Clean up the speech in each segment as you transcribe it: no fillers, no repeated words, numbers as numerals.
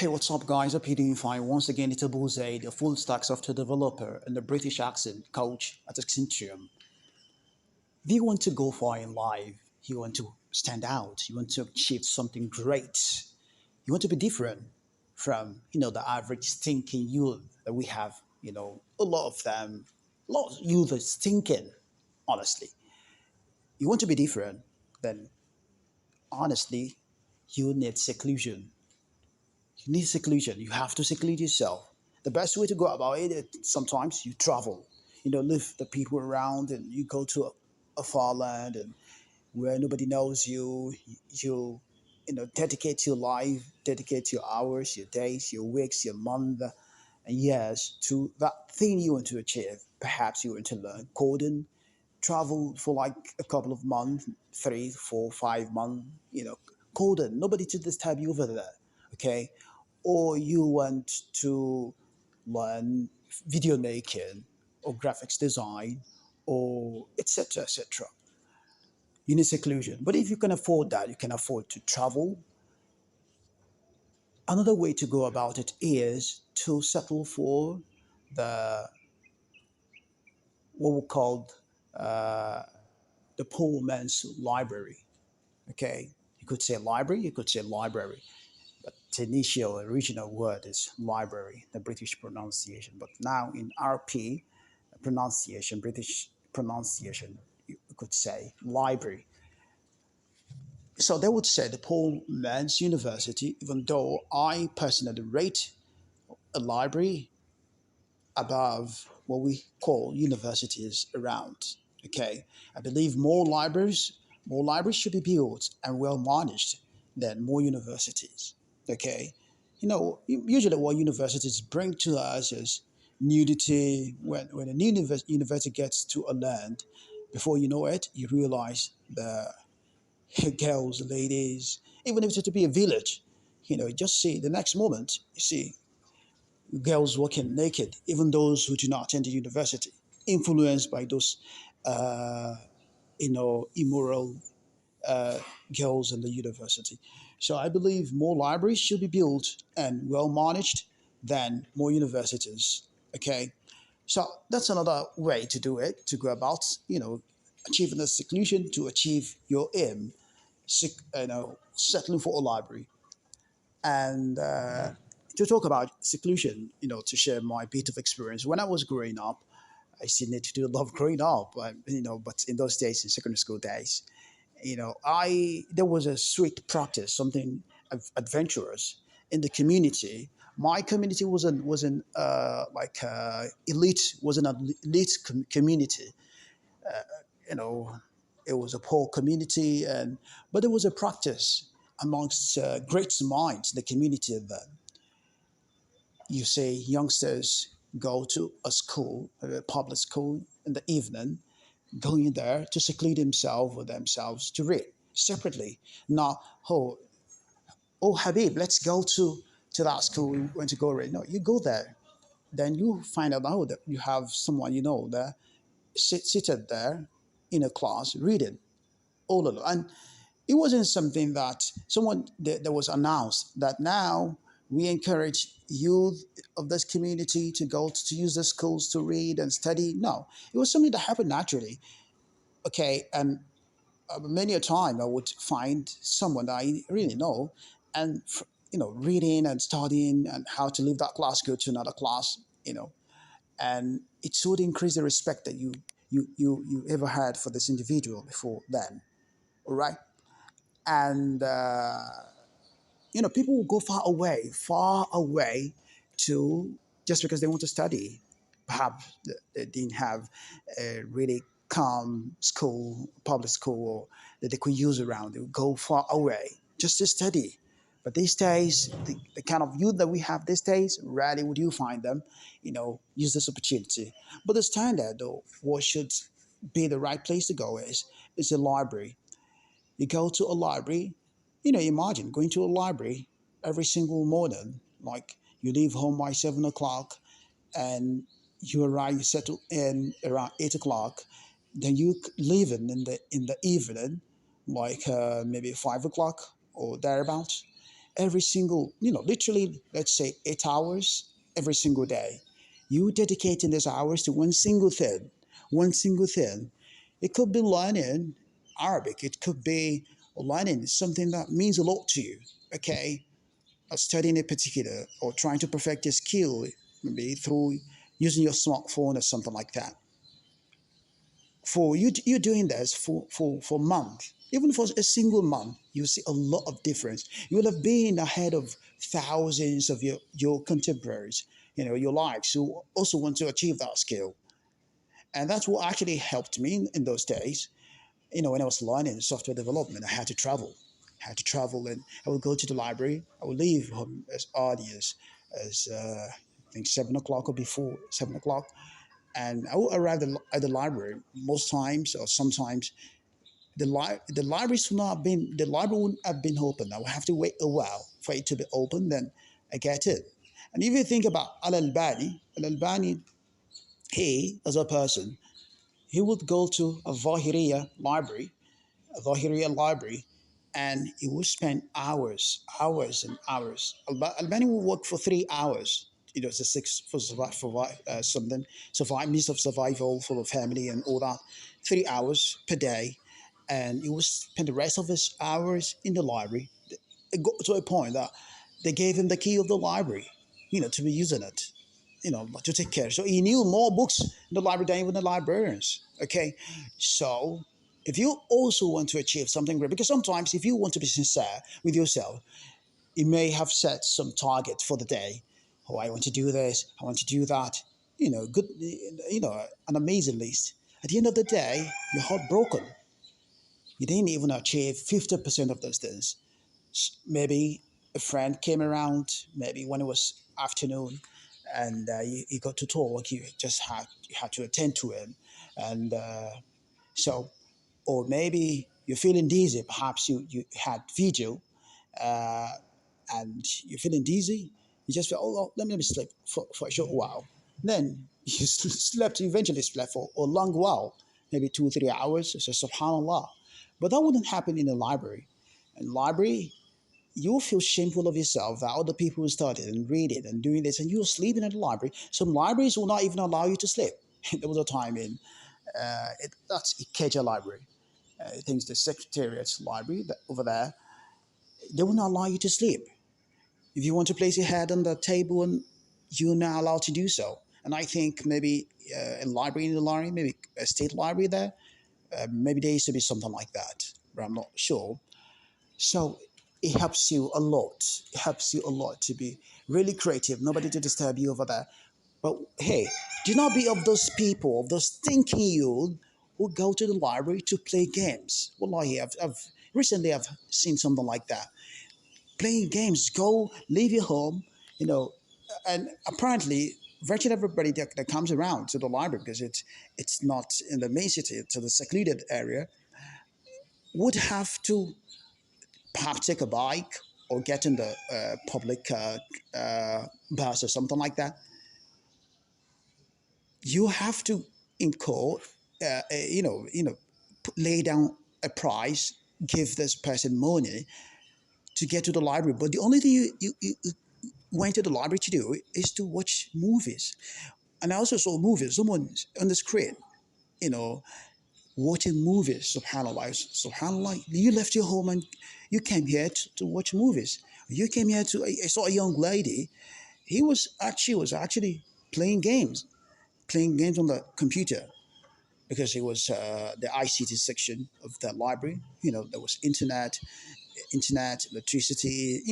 Hey, what's up, guys? Hope you're doing fine. Once again, it's Abu Zayd, a full stack software developer and a British accent coach at Accenture. If you want to go far in life, you want to stand out, you want to achieve something great, you want to be different from the average thinking youth that we have. A lot of them, a lot of youth is thinking. Honestly, you want to be different, then honestly, you need seclusion. You need seclusion. You have to seclude yourself. The best way to go about it is sometimes you travel, leave the people around and you go to a far land and where nobody knows you. You dedicate your life, dedicate your hours, your days, your weeks, your month, and years to that thing you want to achieve. Perhaps you want to learn coding, travel for like a couple of months, 3, 4, 5 months, coding. Nobody to disturb you over there, okay? Or you want to learn video making or graphics design or etc. etc. You need seclusion. But if you can afford that, you can afford to travel. Another way to go about it is to settle for the what we call uh, the poor man's library. Okay, you could say library, you could say library, but the initial original word is library, the British pronunciation. But now in RP pronunciation, British pronunciation, you could say library. So they would say the poor man's university, even though I personally rate a library above what we call universities around. Okay, I believe more libraries should be built and well managed than more universities. Okay, usually what universities bring to us is nudity. When a new university gets to a land, before you know it, you realize the girls, ladies, even if it's to be a village, just see the next moment you see girls walking naked, even those who do not attend the university, influenced by those, uh, immoral uh, girls in the university. So I believe more libraries should be built and well managed than more universities. Okay, so that's another way to do it, to go about, achieving the seclusion to achieve your aim, settling for a library. And to talk about seclusion, to share my bit of experience. When I was growing up, I still need to do a lot of growing up, but in those days, in secondary school days, I there was a sweet practice, something adventurous in the community. My community wasn't like elite, wasn't an elite community. You know, it was a poor community, and but there was a practice amongst great minds in the community then. You say youngsters go to a public school in the evening, going there to seclude himself or themselves to read separately. Not, oh Habib, let's go to that school we went to go read. No, you go there. Then you find out that you have someone there seated there in a class reading all along. And it wasn't something that someone that was announced that now we encourage youth of this community to go to use the schools to read and study. No, it was something that happened naturally. Okay, and many a time I would find someone that I really know, and reading and studying and how to leave that class, go to another class, and it should increase the respect that you ever had for this individual before then. All right, and people will go far away to just because they want to study. Perhaps they didn't have a really calm school, public school, or that they could use around. They would go far away just to study. But these days, the kind of youth that we have these days, rarely would you find them, use this opportunity. But the standard, though, what should be the right place to go is a library. You go to a library, imagine going to a library every single morning. Like you leave home by 7 o'clock and you settle in around 8 o'clock. Then you leave in the evening, like maybe 5 o'clock or thereabouts. every single, literally, let's say 8 hours every single day. You dedicating these hours to one single thing. It could be learning Arabic. It could be learning something that means a lot to you. Okay, studying a particular or trying to perfect a skill, maybe through using your smartphone or something like that. For you, you're doing this for a month, even for a single month, you see a lot of difference. You will have been ahead of thousands of your contemporaries, your likes, who also want to achieve that skill. And that's what actually helped me in those days. When I was learning software development, I had to travel, and I would go to the library. I would leave home as early as I think 7 o'clock or before 7 o'clock, and I will arrive at the library most times, or sometimes the library wouldn't have been open. I would have to wait a while for it to be open. Then I get it. And if you think about Al Albani, he as a person, he would go to a Library, and he would spend hours and hours. Albani will work for 3 hours. It's a six for something, survive means of survival for the family and all that. 3 hours per day, and he would spend the rest of his hours in the library. It got to a point that they gave him the key of the library, to be using it, to take care. So he knew more books in the library than even the librarians. Okay, so if you also want to achieve something great, because sometimes if you want to be sincere with yourself, you may have set some target for the day. Oh, I want to do this, I want to do that. Good, an amazing list. At the end of the day, you're heartbroken. You didn't even achieve 50% of those things. Maybe a friend came around, maybe when it was afternoon, and you got to talk. You had to attend to him, and so, or maybe you're feeling dizzy. Perhaps you had video, uh, and you're feeling dizzy. You just feel, oh, let me sleep for a short while. Then you slept. You eventually slept for a long while, maybe 2 or 3 hours. So subhanallah, but that wouldn't happen in a library. In library, you'll feel shameful of yourself that other people started and reading and doing this, and you're sleeping at the library. Some libraries will not even allow you to sleep. There was a time in that's Ikeja Library. I think it's the Secretariat's library over there. They will not allow you to sleep. If you want to place your head on the table, and you're not allowed to do so. And I think maybe a library in the library, maybe a state library there, maybe there used to be something like that, but I'm not sure. So it helps you a lot. It helps you a lot to be really creative. Nobody to disturb you over there. But hey, do not be of those people, of those thinking you who go to the library to play games. Wallahi, I've seen something like that. Playing games, go leave your home, you know, and apparently virtually everybody that comes around to the library, because it's not in the main city, it's a secluded area, would have to perhaps take a bike or get in the public bus or something like that. You have to incur, lay down a price, give this person money to get to the library. But the only thing you went to the library to do is to watch movies. And I also saw movies, someone on the screen, you know, watching movies. Subhanallah, subhanallah. You left your home and you came here to watch movies. You came here to. I saw a young lady. She was actually playing games, on the computer, because it was the ICT section of the library. There was internet, electricity.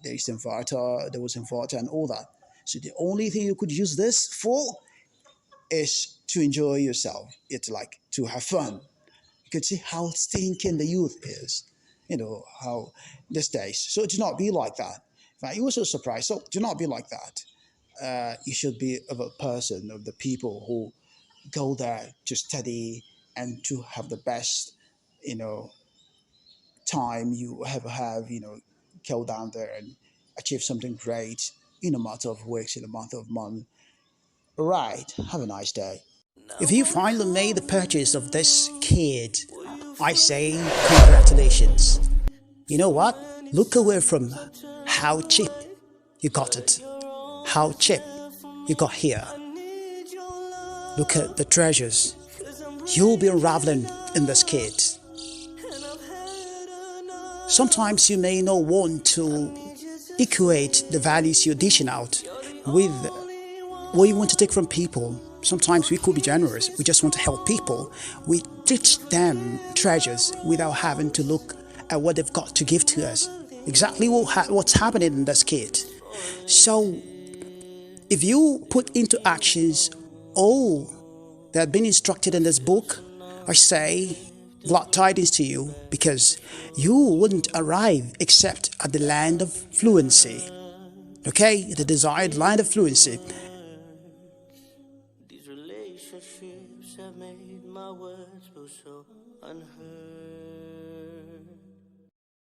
There was inverter and all that. So the only thing you could use this for is to enjoy yourself. It's like to have fun. You could see how stinking the youth is. How these days. So do not be like that. In fact, you were so surprised. So do not be like that. You should be of a person, of the people who go there to study and to have the best, you know, time you ever have. Go down there and achieve something great in a matter of weeks, in a matter of months. All right. Have a nice day. If you finally made the purchase of this kid, I say congratulations. You know what? Look away from how cheap you got it, how cheap you got here. Look at the treasures you'll be unraveling in this kit. Sometimes you may not want to equate the values you're dishing out with what you want to take from people. Sometimes we could be generous. We just want to help people. We teach them treasures without having to look at what they've got to give to us. Exactly what's happening in this kit. So, if you put into actions all that have been instructed in this book, I say glad tidings to you, because you wouldn't arrive except at the land of fluency. Okay? The desired land of fluency. These relationships have made my words feel so unheard.